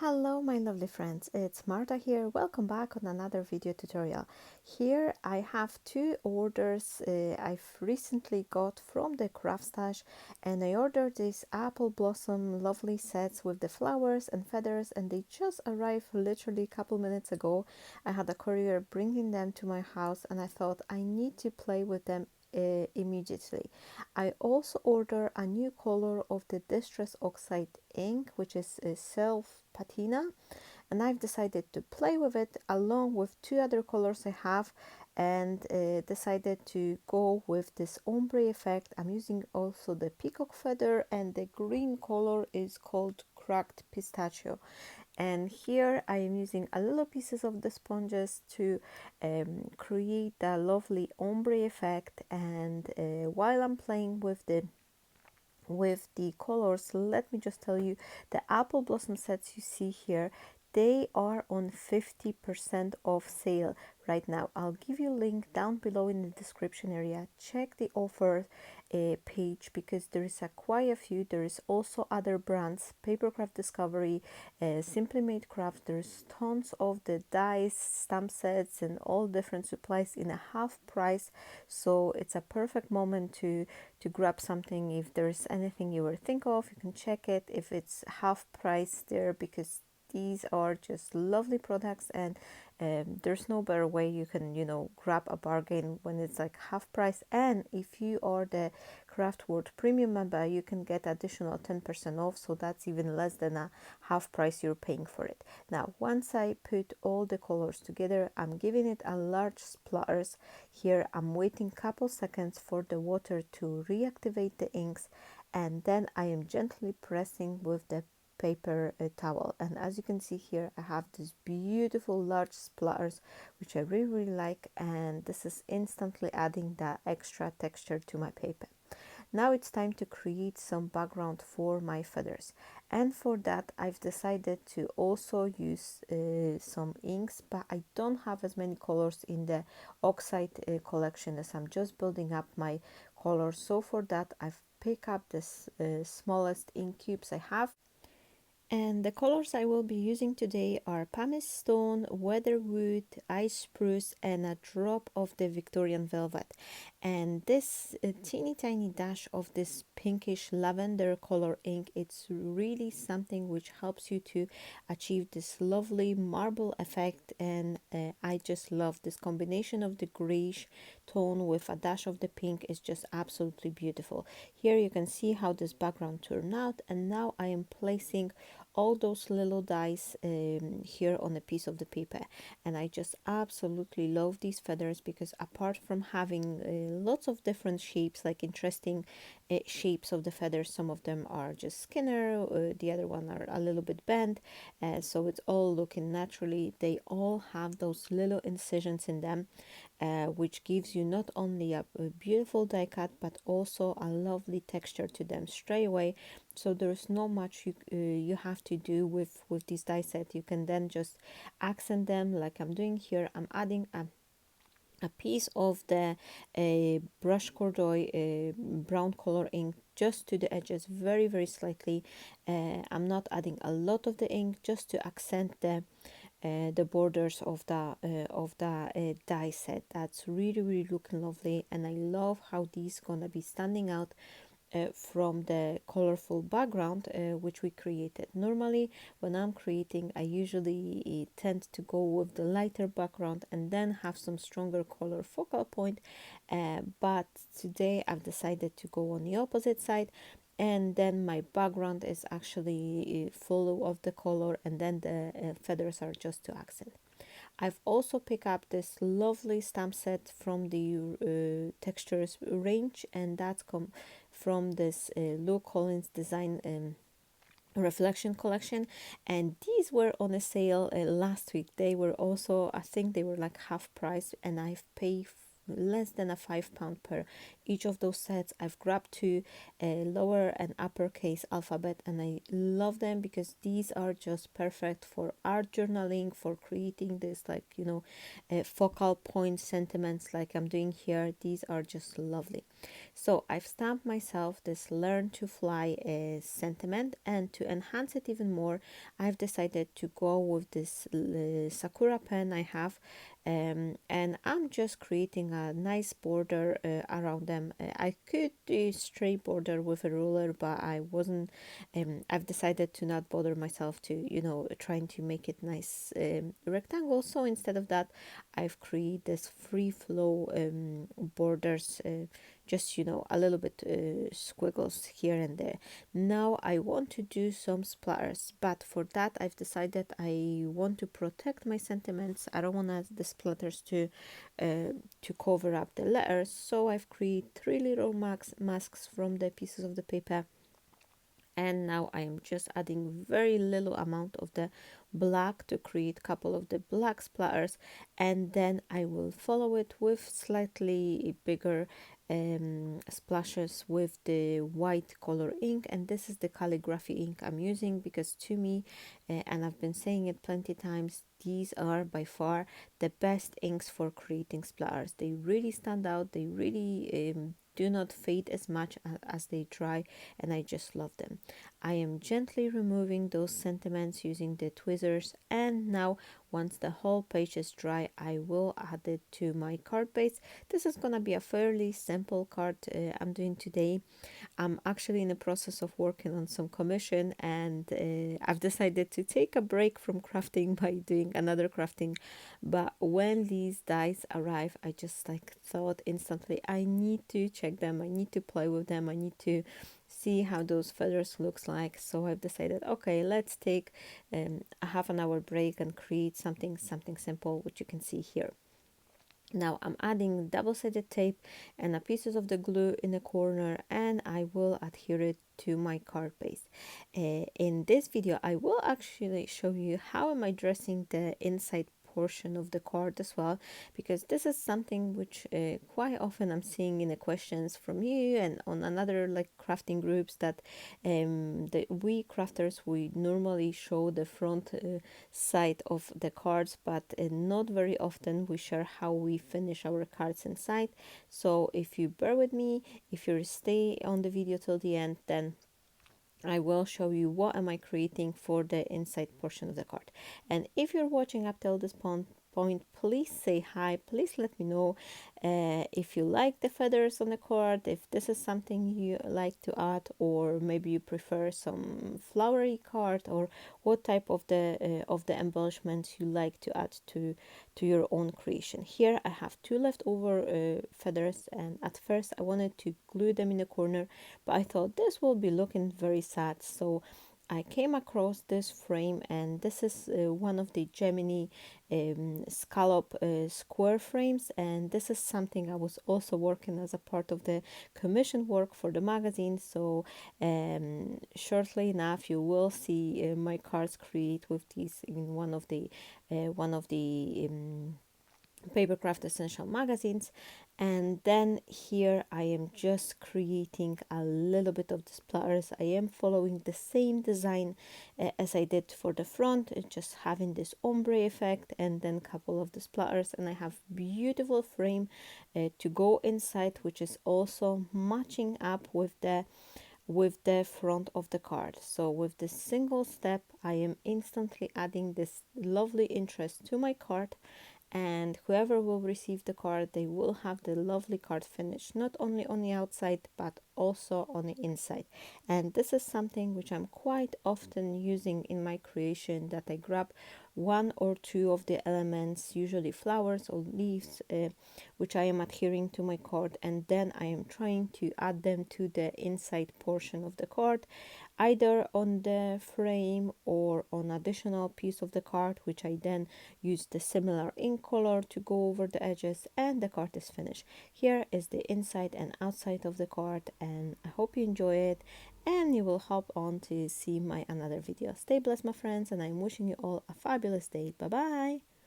Hello my lovely friends, it's Marta here. Welcome back on another video tutorial. Here I have two orders I've recently got from the CRAFTSTASH, and I ordered these apple blossom lovely sets with the flowers and feathers, and they just arrived literally a couple minutes ago. I had a courier bringing them to my house and I thought I need to play with them immediately. I also order a new color of the Distress Oxide ink, which is self patina, and I've decided to play with it along with two other colors I have, and decided to go with this ombre effect. I'm using also the peacock feather, and the green color is called Cracked Pistachio. And here I am using a little pieces of the sponges to create a lovely ombre effect. And while I'm playing with the colors, let me just tell you, the apple blossom sets you see here, they are on 50% off sale right now. I'll give you a link down below in the description area. Check the offer page, because there is quite a few. There is also other brands, Papercraft Discovery, Simply Made Craft. There's tons of the dies, stamp sets, and all different supplies in a half price. So it's a perfect moment to grab something. If there's anything you were think of, you can check it if it's half price there, because these are just lovely products, and there's no better way you can grab a bargain when it's like half price. And if you are the Craft World Premium member, you can get additional 10% off, so that's even less than a half price you're paying for it. Now once I put all the colors together, I'm giving it a large splatters. Here I'm waiting couple seconds for the water to reactivate the inks, and then I am gently pressing with the paper towel. And as you can see here, I have this beautiful large splatters, which I really like, and this is instantly adding that extra texture to my paper. Now it's time to create some background for my feathers, and for that I've decided to also use some inks, but I don't have as many colors in the Oxide collection, as I'm just building up my colors. So for that I've picked up this smallest ink cubes I have. And the colors I will be using today are pumice stone, weatherwood, ice spruce, and a drop of the Victorian velvet. And this teeny tiny dash of this pinkish lavender color ink, it's really something which helps you to achieve this lovely marble effect. And I just love this combination of the grayish tone with a dash of the pink. Is just absolutely beautiful. Here you can see how this background turned out, and now I am placing all those little dies here on a piece of the paper. And I just absolutely love these feathers, because apart from having lots of different shapes, like interesting shapes of the feathers, some of them are just skinner, the other one are a little bit bent, so it's all looking naturally. They all have those little incisions in them, which gives you not only a beautiful die cut, but also a lovely texture to them straight away. So there's not much you have to do with this die set. You can then just accent them like I'm doing here. I'm adding a piece of the brush corduroy brown color ink just to the edges, very slightly. I'm not adding a lot of the ink, just to accent the borders of the die set. That's really looking lovely, and I love how these gonna be standing out from the colorful background which we created. Normally when I'm creating, I usually tend to go with the lighter background and then have some stronger color focal point, but today I've decided to go on the opposite side, and then my background is actually full of the color, and then the feathers are just to accent. I've also picked up this lovely stamp set from the textures range, and that's come from this Lou Collins design reflection collection, and these were on a sale last week. They were also, I think they were like half price, and I've paid less than a £5 per each of those sets. I've grabbed two lower and uppercase alphabet, and I love them because these are just perfect for art journaling, for creating this like focal point sentiments like I'm doing here. These are just lovely. So I've stamped myself this learn to fly sentiment, and to enhance it even more, I've decided to go with this Sakura pen I have, and I'm just creating a nice border around them. I could do straight border with a ruler, but I wasn't. I've decided to not bother myself to, trying to make it nice rectangle. So instead of that, I've created this free flow borders, just a little bit squiggles here and there. Now I want to do some splatters, but for that I've decided I want to protect my sentiments. I don't want the splatters to cover up the letters, so I've created three little masks from the pieces of the paper, and now I am just adding very little amount of the black to create a couple of the black splatters, and then I will follow it with slightly bigger splashes with the white color ink. And this is the calligraphy ink I'm using, because to me, and I've been saying it plenty times, these are by far the best inks for creating splatters. They really stand out, they really do not fade as much as they dry, and I just love them. I am gently removing those sentiments using the tweezers, and now once the whole page is dry, I will add it to my card base. This is gonna be a fairly simple card I'm doing today. I'm actually in the process of working on some commission, and I've decided to take a break from crafting by doing another crafting. But when these dies arrive, I just thought instantly, I need to check them, I need to play with them, I need to see how those feathers looks like. So I've decided, okay, let's take a half an hour break and create something simple, which you can see here. Now I'm adding double-sided tape and a pieces of the glue in the corner, and I will adhere it to my card base. In this video, I will actually show you how am I dressing the inside portion of the card as well, because this is something which quite often I'm seeing in the questions from you and on another crafting groups, that we crafters, we normally show the front side of the cards, but not very often we share how we finish our cards inside. So if you bear with me, if you stay on the video till the end, then I will show you what am I creating for the inside portion of the card. And if you're watching up till this point, please say hi, please let me know if you like the feathers on the card, if this is something you like to add, or maybe you prefer some flowery card, or what type of the embellishments you like to add to your own creation. Here I have two leftover feathers, and at first I wanted to glue them in the corner, but I thought this will be looking very sad, so I came across this frame, and this is one of the Gemini scallop square frames, and this is something I was also working as a part of the commission work for the magazine. So shortly enough you will see my cards create with these in one of the Papercraft Essential magazines. And then here I am just creating a little bit of the splatters. I am following the same design as I did for the front, just having this ombre effect and then a couple of the splatters, and I have beautiful frame to go inside, which is also matching up with the front of the card. So with this single step I am instantly adding this lovely interest to my card, and whoever will receive the card, they will have the lovely card finish, not only on the outside but also on the inside. And this is something which I'm quite often using in my creation, that I grab one or two of the elements, usually flowers or leaves, which I am adhering to my card, and then I am trying to add them to the inside portion of the card, either on the frame or on additional piece of the card, which I then use the similar ink color to go over the edges, and the card is finished. Here is the inside and outside of the card, and I hope you enjoy it, and you will hop on to see my another video. Stay blessed, my friends, and I'm wishing you all a fabulous day. Bye bye.